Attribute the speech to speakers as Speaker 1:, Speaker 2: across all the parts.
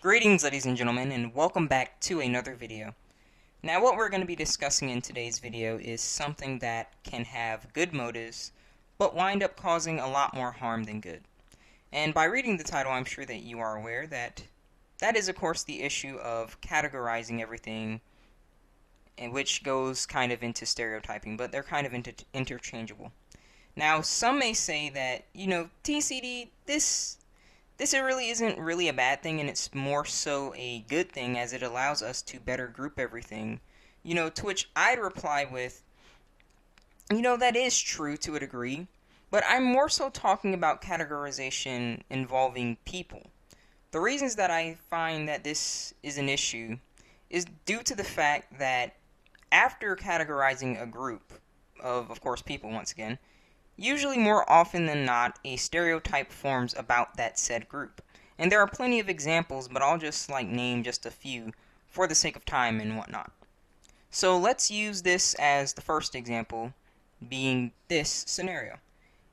Speaker 1: Greetings, ladies and gentlemen, and welcome back to another video. Now, what we're going to be discussing in today's video is something that can have good motives, but wind up causing a lot more harm than good. And by reading the title, I'm sure that you are aware that that is, of course, the issue of categorizing everything, and which goes kind of into stereotyping, but they're kind of interchangeable. Now, some may say that, TCD, this really isn't really a bad thing, and it's more so a good thing as it allows us to better group everything. To which I'd reply with, that is true to a degree, but I'm more so talking about categorization involving people. The reasons that I find that this is an issue is due to the fact that after categorizing a group of course, people once again, usually more often than not, a stereotype forms about that said group. And there are plenty of examples, but I'll just name just a few for the sake of time and whatnot. So let's use this as the first example, being this scenario.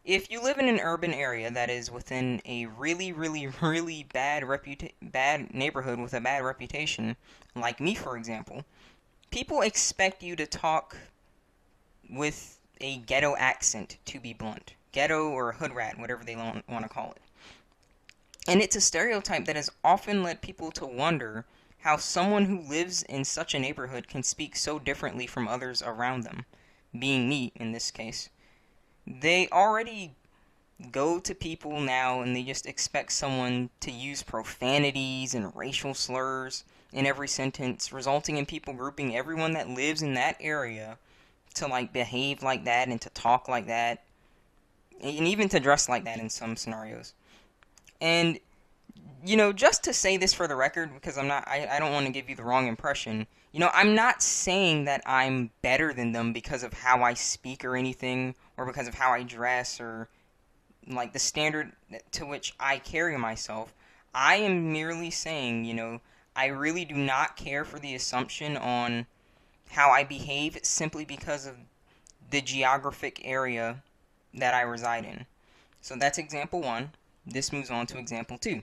Speaker 1: If you live in an urban area that is within a really bad neighborhood with a bad reputation, like me for example, people expect you to talk with a ghetto accent, to be blunt. Ghetto or hood rat, whatever they want to call it. And it's a stereotype that has often led people to wonder how someone who lives in such a neighborhood can speak so differently from others around them, being me in this case. They already go to people now and they just expect someone to use profanities and racial slurs in every sentence, resulting in people grouping everyone that lives in that area to behave like that and to talk like that, and even to dress like that in some scenarios. And just to say this for the record, because I don't want to give you the wrong impression, I'm not saying that I'm better than them because of how I speak or anything, or because of how I dress, or the standard to which I carry myself. I am merely saying, I really do not care for the assumption on how I behave simply because of the geographic area that I reside in. So that's example one. This moves on to example two.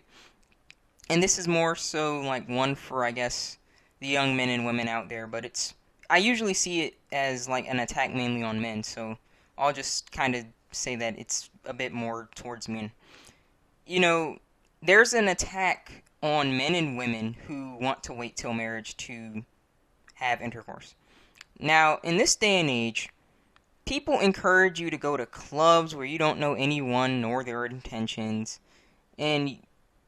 Speaker 1: And this is more so one for, I guess, the young men and women out there, but I usually see it as an attack mainly on men, so I'll just kind of say that it's a bit more towards men. There's an attack on men and women who want to wait till marriage to have intercourse. Now, in this day and age, people encourage you to go to clubs where you don't know anyone nor their intentions, and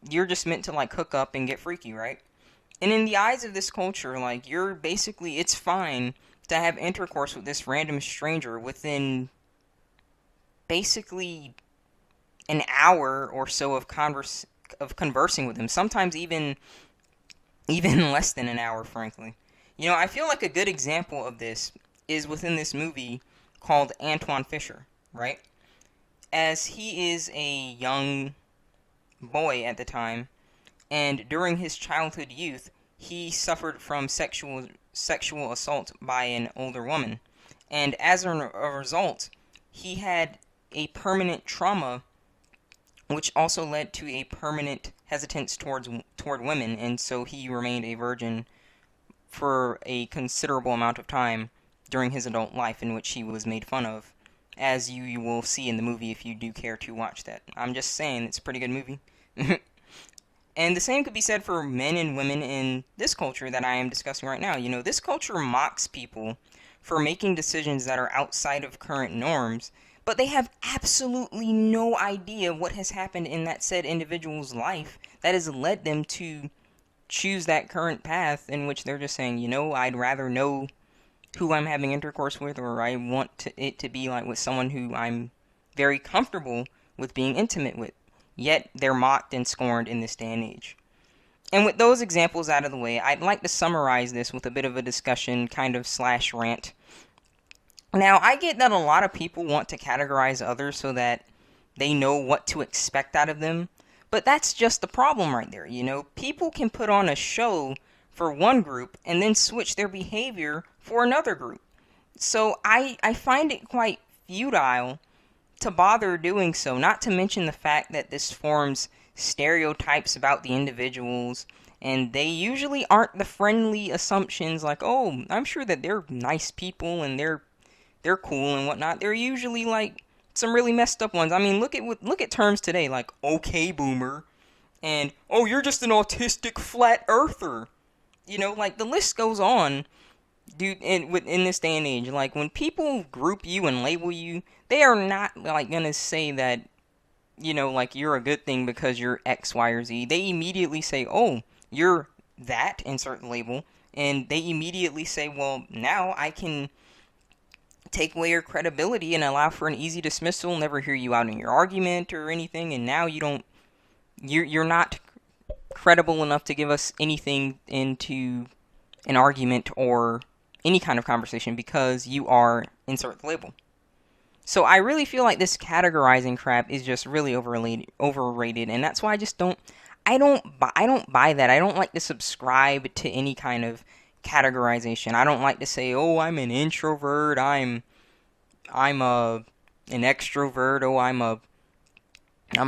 Speaker 1: you're just meant to hook up and get freaky, right? And in the eyes of this culture, it's fine to have intercourse with this random stranger within basically an hour or so of conversing with him. Sometimes even less than an hour, frankly. I feel like a good example of this is within this movie called Antoine Fisher, right? As he is a young boy at the time, and during his childhood youth, he suffered from sexual assault by an older woman. And as a result, he had a permanent trauma, which also led to a permanent hesitance toward women, and so he remained a virgin for a considerable amount of time during his adult life, in which he was made fun of, as you will see in the movie if you do care to watch that. I'm just saying, it's a pretty good movie. And the same could be said for men and women in this culture that I am discussing right now. This culture mocks people for making decisions that are outside of current norms, but they have absolutely no idea what has happened in that said individual's life that has led them to choose that current path, in which they're just saying, I'd rather know who I'm having intercourse with, or I want it to be with someone who I'm very comfortable with being intimate with. Yet they're mocked and scorned in this day and age. And with those examples out of the way, I'd like to summarize this with a bit of a discussion, kind of / rant. Now, I get that a lot of people want to categorize others so that they know what to expect out of them, but that's just the problem right there. People can put on a show for one group and then switch their behavior for another group. So I find it quite futile to bother doing so, not to mention the fact that this forms stereotypes about the individuals, and they usually aren't the friendly assumptions like, oh, I'm sure that they're nice people and they're cool and whatnot. They're usually like some really messed up ones. I mean, look at terms today like okay boomer and oh, you're just an autistic flat earther. Like the list goes on, dude. In this day and age, like when people group you and label you, they are not like gonna say that like you're a good thing because you're X, Y, or Z. They immediately say, oh, you're that, insert the label, and they immediately say, well, now I can take away your credibility and allow for an easy dismissal, never hear you out in your argument or anything, and now you're not credible enough to give us anything into an argument or any kind of conversation because you are insert the label. So I really feel like this categorizing crap is just really overrated, and that's why I don't buy that. I don't like to subscribe to any kind of categorization. I don't like to say, "Oh, I'm an introvert. I'm an extrovert. Oh, I'm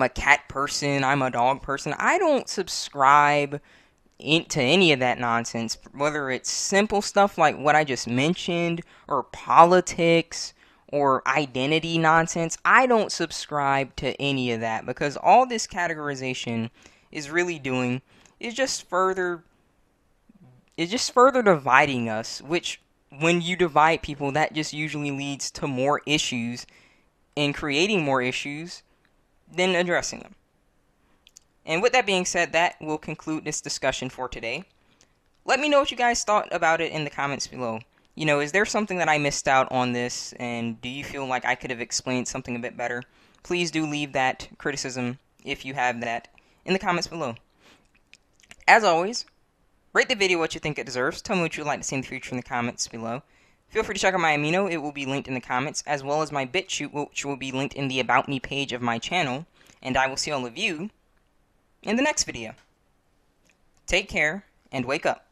Speaker 1: a cat person. I'm a dog person." I don't subscribe into any of that nonsense, whether it's simple stuff like what I just mentioned, or politics, or identity nonsense. I don't subscribe to any of that because all this categorization is really doing is just further dividing us, which when you divide people, that just usually leads to more issues and creating more issues than addressing them. And with that being said, that will conclude this discussion for today. Let me know what you guys thought about it in the comments below. Is there something that I missed out on this, and do you feel like I could have explained something a bit better? Please do leave that criticism, if you have that, in the comments below. As always, rate the video what you think it deserves. Tell me what you'd like to see in the future in the comments below. Feel free to check out my amino, it will be linked in the comments, as well as my BitChute, which will be linked in the About Me page of my channel. And I will see all of you in the next video. Take care, and wake up.